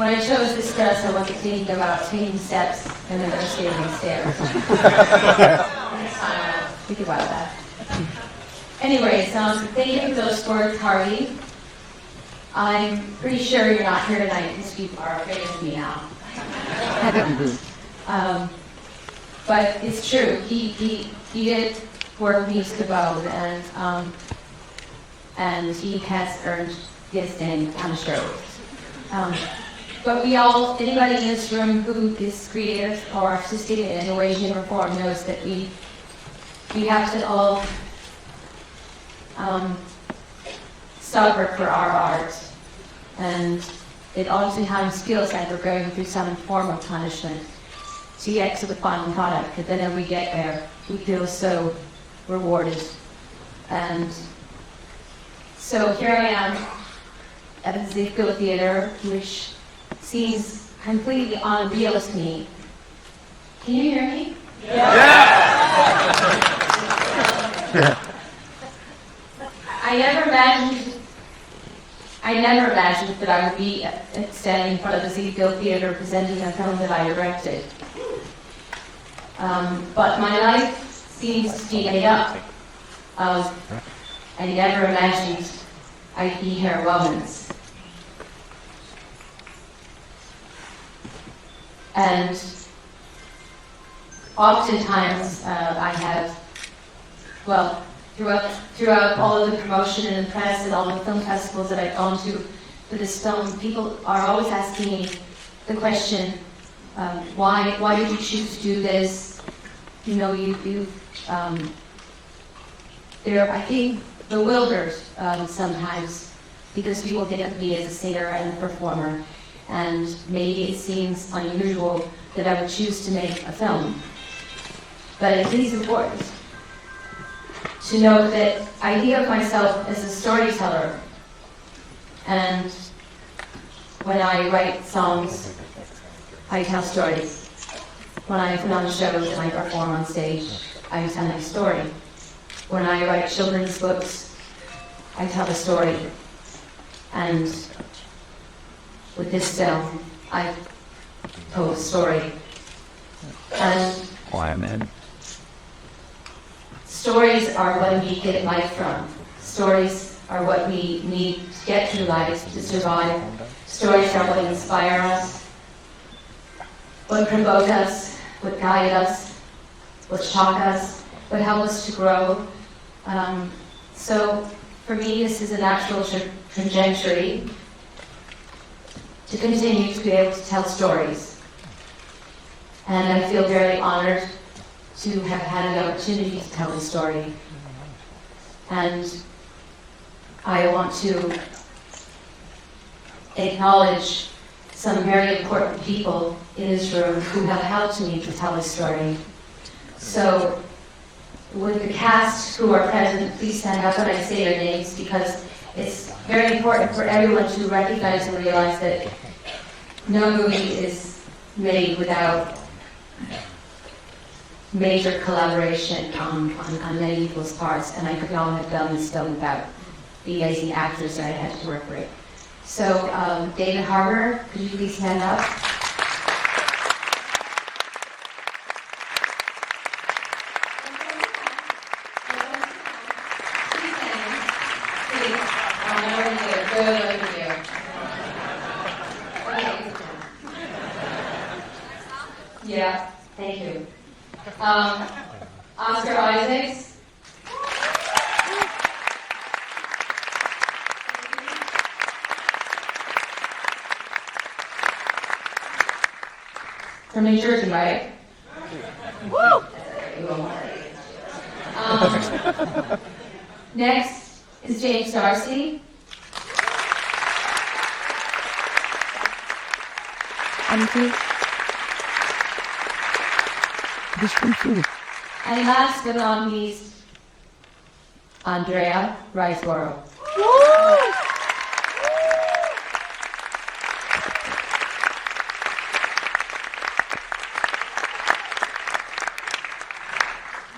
when I chose this dress, I wasn't thinking about taking steps and then skating stairs. Think about that. Anyways, thank you for those 𝘮𝘮𝘪𝘵. I'm pretty sure you're not here tonight because people are afraid of me now. But it's true. He did 𝘮𝘰𝘯𝘦𝘭 and he has earned this name 𝘮𝘩𝘪𝘴. But we all, anybody in this room who is creative or artistic in any way, shape, or form knows that we have to all suffer for our art. And it oftentimes feels like we're going through some form of punishment to get to the final product. And then when we get there, we feel so rewarded. And so here I am at the 𝘧𝘰𝘮𝘯𝘦 Theater, which seems completely unreal to me. Can you hear me? Yeah. I never imagined that I would be standing in front of the 𝘧𝘰𝘮𝑯𝘦 Theater presenting a film that I directed. But my life seems to be made up of, I never imagined I'd be here moments. And oftentimes I have, well, throughout all of the promotion and the press and all the film festivals that I've gone to for this film, people are always asking me the question, why did you choose to do this? You know, they're, I think, bewildered sometimes because people think of me as a singer and a performer, and maybe it seems unusual that I would choose to make a film. But it is important to know that I think of myself as a storyteller, and when I write songs, I tell stories. When I put on shows and I perform on stage, I tell my story. When I write children's books, I tell a story. And with this film, I told a story. And stories are what we get life from. Stories are what we need to get through life, to survive. Stories are what inspire us, what provoke us, what guide us, what shock us, what help us to grow. So for me, this is a natural trajectory to continue to be able to tell stories. And I feel very honored to have had the opportunity to tell the story. And I want to acknowledge some very important people in this room who have helped me to tell this story. So would the cast who are present please stand up when I say their names, because it's very important for everyone to recognize and realize that no movie is made without major collaboration on many people's parts, and I could not have done this film without the amazing actors that I had to work with. So, David Harbour, could you please stand up? Yeah, thank you. Oscar Isaacs. From New Jersey, right? Woo! Next is James D'Arcy. And last but not least, Andrea Riseborough.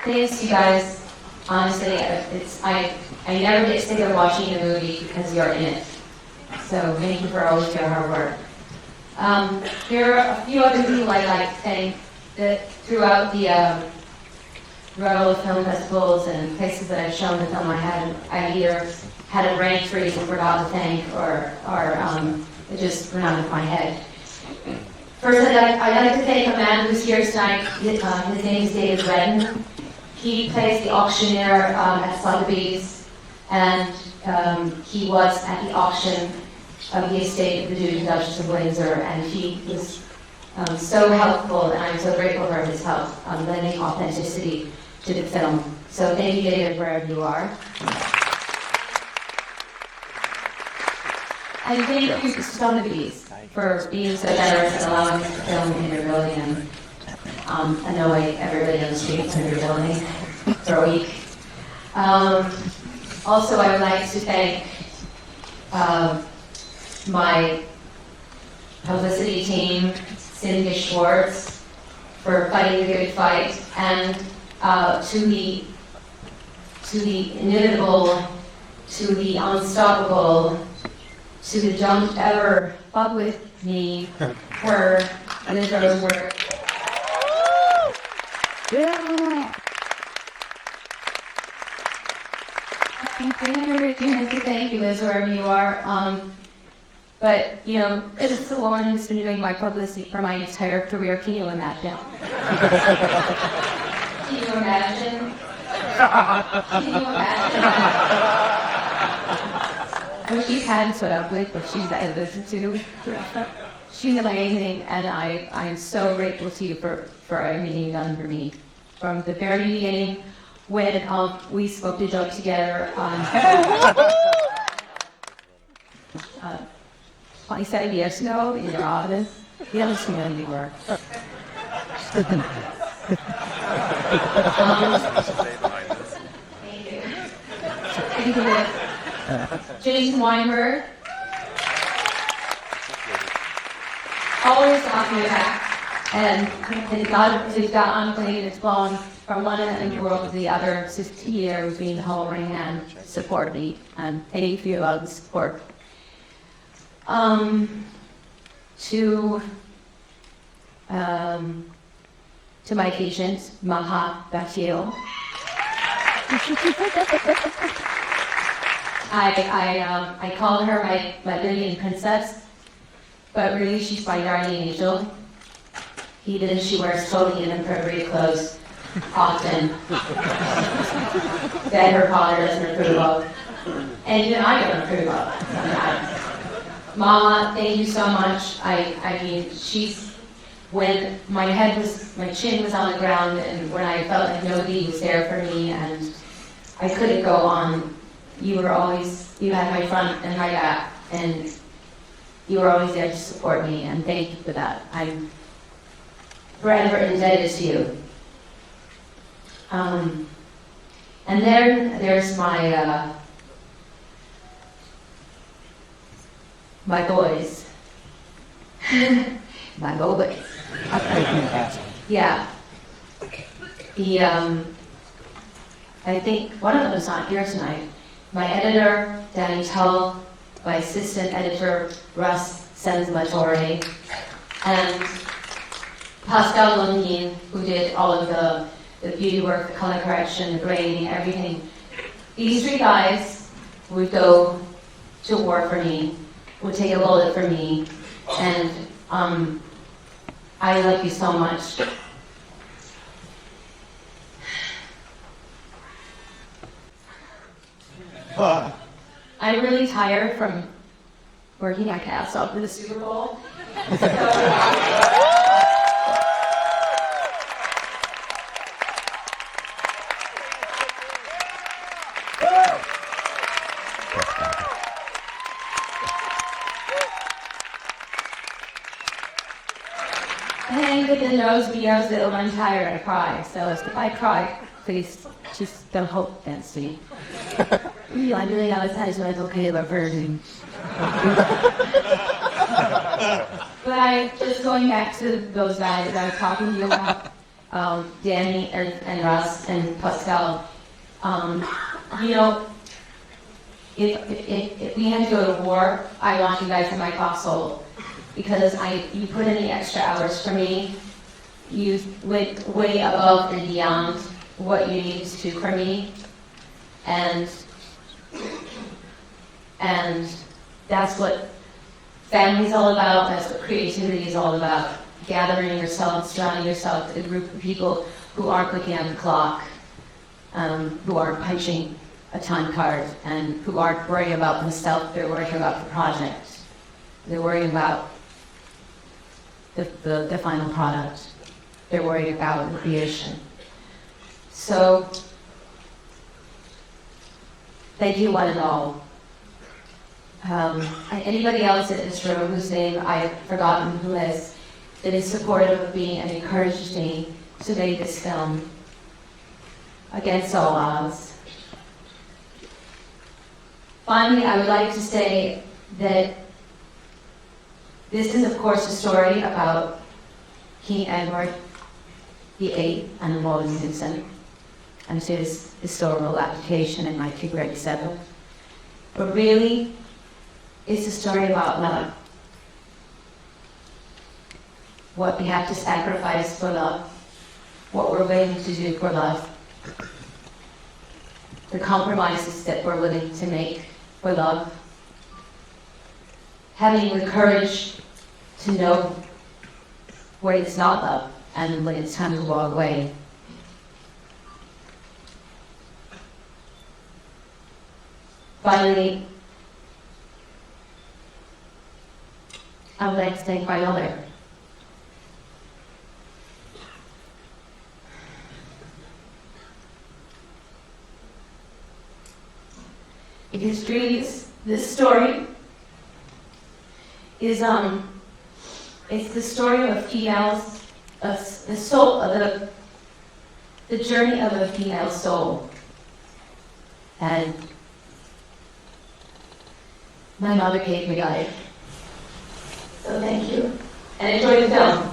Thanks, you guys. Honestly, I never get sick of watching a movie because you're in it. So thank you for all of your hard work. There are a few other people I'd like to thank that throughout the rural film festivals and places that I've shown the film I either had a brain freeze and forgot to thank, or it just went out of my head. First, I'd like to thank a man who's here tonight. His name is David Redden. He plays the auctioneer at Sotheby's, and he was at the auction of the estate of the Duke and Duchess of Windsor, and he was so helpful, and I'm so grateful for his help, lending authenticity to the film. So thank you, David, wherever you are. And thank you to Sotheby's for being so generous and allowing us to film in your building and annoy everybody on the streets in your building for a week. Also, I would like to thank my publicity team, Cindy Schwartz, for fighting the good fight, and to the inimitable, to the unstoppable, to the don't ever fuck with me, her, and his own work. Thank you, Liz, wherever you are. But, you know, it is the woman who's been doing my publicity for my entire career. Can you imagine? Can you imagine? Can you imagine? She's had to put up with, but she's I listen to. She's amazing, and I am so grateful to you for everything you've done for me. From the very beginning, when we spoke the joke together on 27 years ago in your office, you understand who you were. Thank you. Thank you. 𝘠𝘠𝘯𝘬𝘓, always got me back, and God got unclean, it's gone from one end of the world to the other. 60 years being hovering and supported me, and thank you for the support. To my patients, Maha Bashil. I call her my Lillian princess, but really she's my guardian angel. She wears totally inappropriate clothes, often, that her father doesn't approve of, and even I don't approve of. Mama, thank you so much. I mean, when my chin was on the ground, and when I felt like nobody was there for me, and I couldn't go on, you had my front and my back, and you were always there to support me, and thank you for that. I'm forever indebted to you. And then there's my boys. My boys. Yeah. I think one of them is not here tonight. My editor, Danny Tull, my assistant editor, 𝘮𝘰𝘯𝘬𝘰𝘧𝘪𝘵, and Pascal Longin, who did all of the beauty work, the color correction, the grading, everything. These three guys would go to war for me, would take a bullet for me, and I love you so much. I'm really tired from working my ass off for the Super Bowl. And with the 𝘮𝘰𝘯𝘬𝘰𝘧𝘪𝘵, I'm tired, I cry. So if I cry, please just don't hold against me. I really know it's when it's okay, but virgin. But just going back to those guys that I was talking to you about, Danny and Russ and Pascal, you know, if we had to go to war, I want you guys in my foxhole. because you put in the extra hours for me. You went way above and beyond what you needed to for me. And that's what family's all about, that's what creativity is all about. Gathering yourself, surrounding yourself with a group of people who aren't looking at the clock, who aren't punching a time card, and who aren't worrying about themselves, they're worrying about the project. They're worrying about the final product. They're worried about the creation. So they do want it all. Anybody else in this room whose name I've forgotten that is supportive of me and encouraged me to make this film against all odds. Finally, I would like to say that this is, of course, a story about King Edward VIII and 𝘮𝘰𝘯𝘦 and his historical application in 1937. But really, it's a story about love. What we have to sacrifice for love, what we're willing to do for love, the compromises that we're willing to make for love, having the courage to know when it's not love and when it's time to walk away. Finally, I would like to thank my mother. Because this story is it's the story of females, the soul of the journey of a female soul, and my mother gave me life. So thank you, and enjoy the film.